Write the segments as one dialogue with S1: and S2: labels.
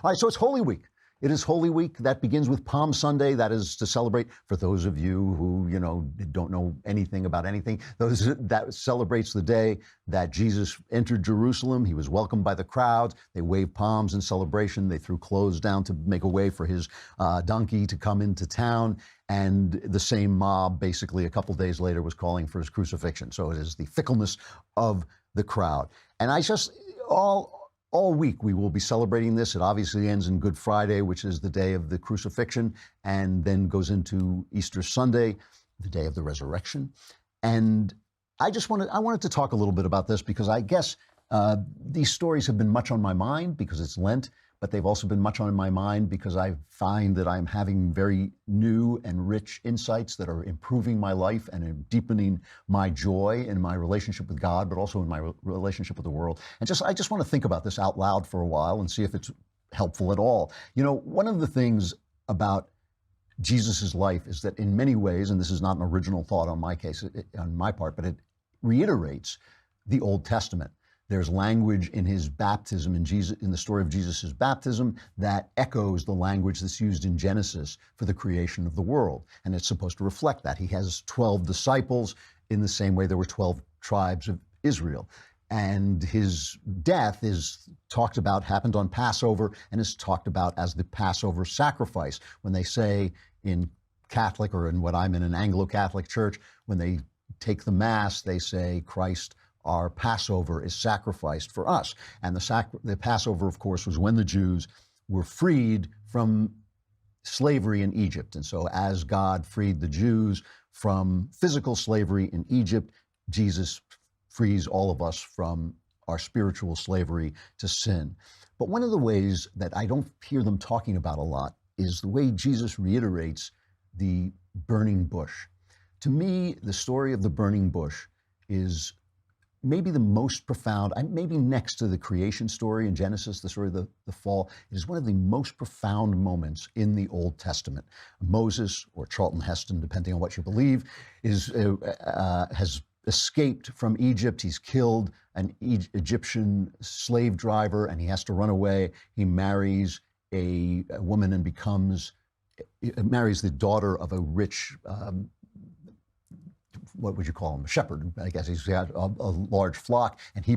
S1: All right, so it's Holy Week. It is Holy Week. That begins with Palm Sunday. That is to celebrate, for those of you who, don't know anything about anything, that celebrates the day that Jesus entered Jerusalem. He was welcomed by the crowds. They waved palms in celebration. They threw clothes down to make a way for his donkey to come into town. And the same mob, basically, a couple days later, was calling for his crucifixion. So it is the fickleness of the crowd. And all week we will be celebrating this. It obviously ends in Good Friday, which is the day of the crucifixion, and then goes into Easter Sunday, the day of the resurrection. And I wanted to talk a little bit about this because I guess these stories have been much on my mind because it's Lent, but they've also been much on my mind because I find that I'm having very new and rich insights that are improving my life and deepening my joy in my relationship with God, but also in my relationship with the world. And I just want to think about this out loud for a while and see if it's helpful at all. One of the things about Jesus's life is that in many ways, and this is not an original thought on my part, but it reiterates the Old Testament. There's language in his baptism, in the story of Jesus' baptism, that echoes the language that's used in Genesis for the creation of the world. And it's supposed to reflect that. He has 12 disciples in the same way there were 12 tribes of Israel. And his death is talked about, happened on Passover, and is talked about as the Passover sacrifice. When they say in Catholic, or in what I'm in an Anglo-Catholic church, when they take the Mass, they say, Christ, our Passover, is sacrificed for us. And the Passover, of course, was when the Jews were freed from slavery in Egypt. And so as God freed the Jews from physical slavery in Egypt, Jesus frees all of us from our spiritual slavery to sin. But one of the ways that I don't hear them talking about a lot is the way Jesus reiterates the burning bush. To me, the story of the burning bush is maybe the most profound, maybe next to the creation story in Genesis, the story of the fall. It is one of the most profound moments in the Old Testament. Moses, or Charlton Heston, depending on what you believe, has escaped from Egypt. He's killed an Egyptian slave driver, and he has to run away. He marries a woman and marries the daughter of a rich, what would you call him? A shepherd, I guess. He's got a large flock, and he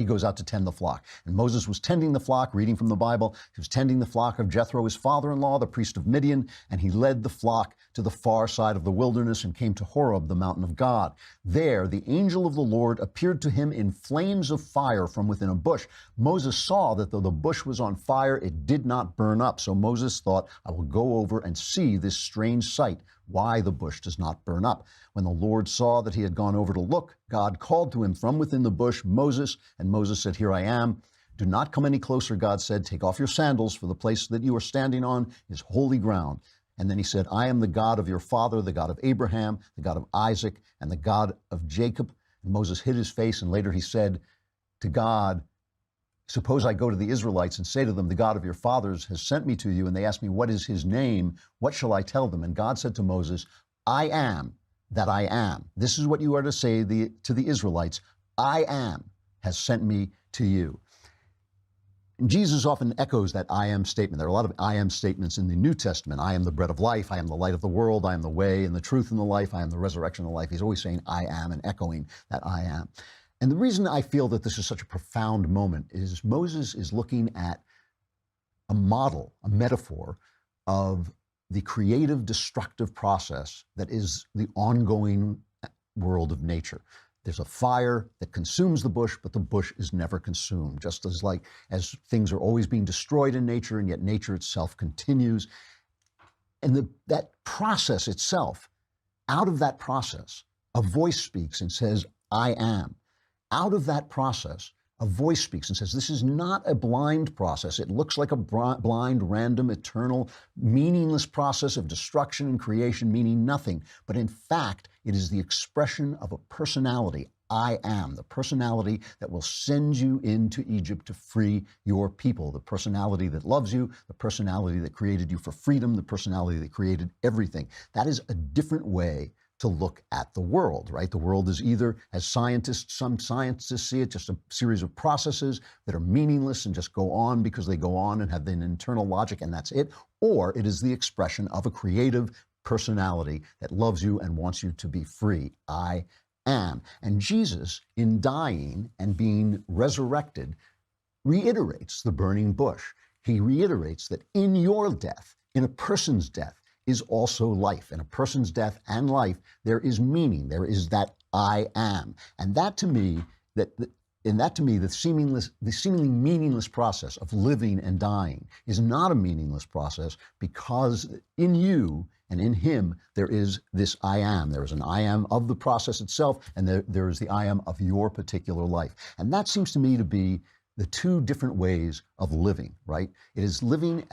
S1: goes out to tend the flock. And Moses was tending the flock, reading from the Bible. He was tending the flock of Jethro, his father-in-law, the priest of Midian, and he led the flock to the far side of the wilderness and came to Horeb, the mountain of God. There, the angel of the Lord appeared to him in flames of fire from within a bush. Moses saw that though the bush was on fire, it did not burn up. So Moses thought, I will go over and see this strange sight, why the bush does not burn up. When the Lord saw that he had gone over to look, God called to him from within the bush, Moses, and Moses said, Here I am. Do not come any closer, God said. Take off your sandals, for the place that you are standing on is holy ground. And then he said, I am the God of your father, the God of Abraham, the God of Isaac, and the God of Jacob. And Moses hid his face, and later he said to God, Suppose I go to the Israelites and say to them, the God of your fathers has sent me to you, and they ask me, what is his name? What shall I tell them? And God said to Moses, I am that I am. This is what you are to say to the Israelites. I am has sent me to you. And Jesus often echoes that I am statement. There are a lot of I am statements in the New Testament. I am the bread of life. I am the light of the world. I am the way and the truth and the life. I am the resurrection and the life. He's always saying I am and echoing that I am. And the reason I feel that this is such a profound moment is Moses is looking at a model, a metaphor of the creative, destructive process that is the ongoing world of nature. There's a fire that consumes the bush, but the bush is never consumed, just as things are always being destroyed in nature, and yet nature itself continues. And that process itself, out of that process, a voice speaks and says, I am. Out of that process, a voice speaks and says, this is not a blind process. It looks like a blind, random, eternal, meaningless process of destruction and creation, meaning nothing. But in fact, it is the expression of a personality. I am, the personality that will send you into Egypt to free your people, the personality that loves you, the personality that created you for freedom, the personality that created everything. That is a different way to look at the world, right? The world is either, as scientists, some scientists see it, just a series of processes that are meaningless and just go on because they go on and have an internal logic and that's it, or it is the expression of a creative personality that loves you and wants you to be free. I am. And Jesus, in dying and being resurrected, reiterates the burning bush. He reiterates that in your death, in a person's death, is also life. In a person's death and life, there is meaning. There is that I am. And that to me, the seemingly meaningless process of living and dying is not a meaningless process, because in you and in him, there is this I am. There is an I am of the process itself, and there is the I am of your particular life. And that seems to me to be the two different ways of living, right? It is living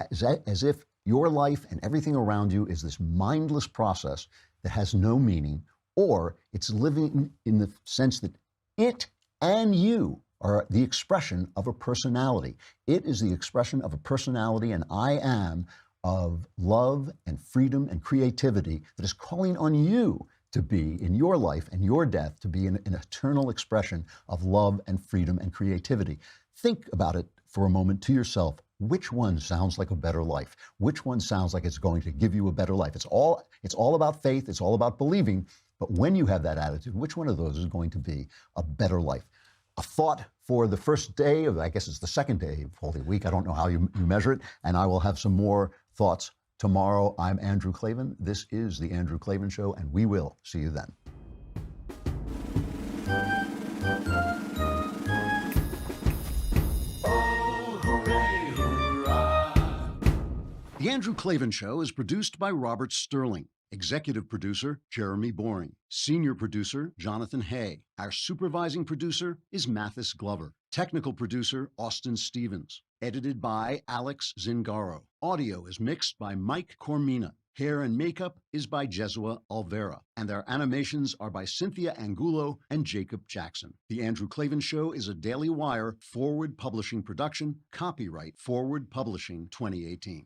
S1: as if your life and everything around you is this mindless process that has no meaning, or it's living in the sense that it and you are the expression of a personality. It is the expression of a personality, and I am of love and freedom and creativity that is calling on you to be, in your life and your death, to be an eternal expression of love and freedom and creativity. Think about it for a moment to yourself. Which one sounds like a better life? Which one sounds like it's going to give you a better life? It's all about faith. It's all about believing. But when you have that attitude, which one of those is going to be a better life? A thought for the first day of, I guess it's the second day of Holy Week. I don't know how you measure it. And I will have some more thoughts tomorrow. I'm Andrew Klavan. This is The Andrew Klavan Show, and we will see you then. The Andrew Klavan Show is produced by Robert Sterling. Executive producer, Jeremy Boring. Senior producer, Jonathan Hay. Our supervising producer is Mathis Glover. Technical producer, Austin Stevens. Edited by Alex Zingaro. Audio is mixed by Mike Cormina. Hair and makeup is by Jesua Alvera. And our animations are by Cynthia Angulo and Jacob Jackson. The Andrew Klavan Show is a Daily Wire Forward Publishing production. Copyright Forward Publishing 2018.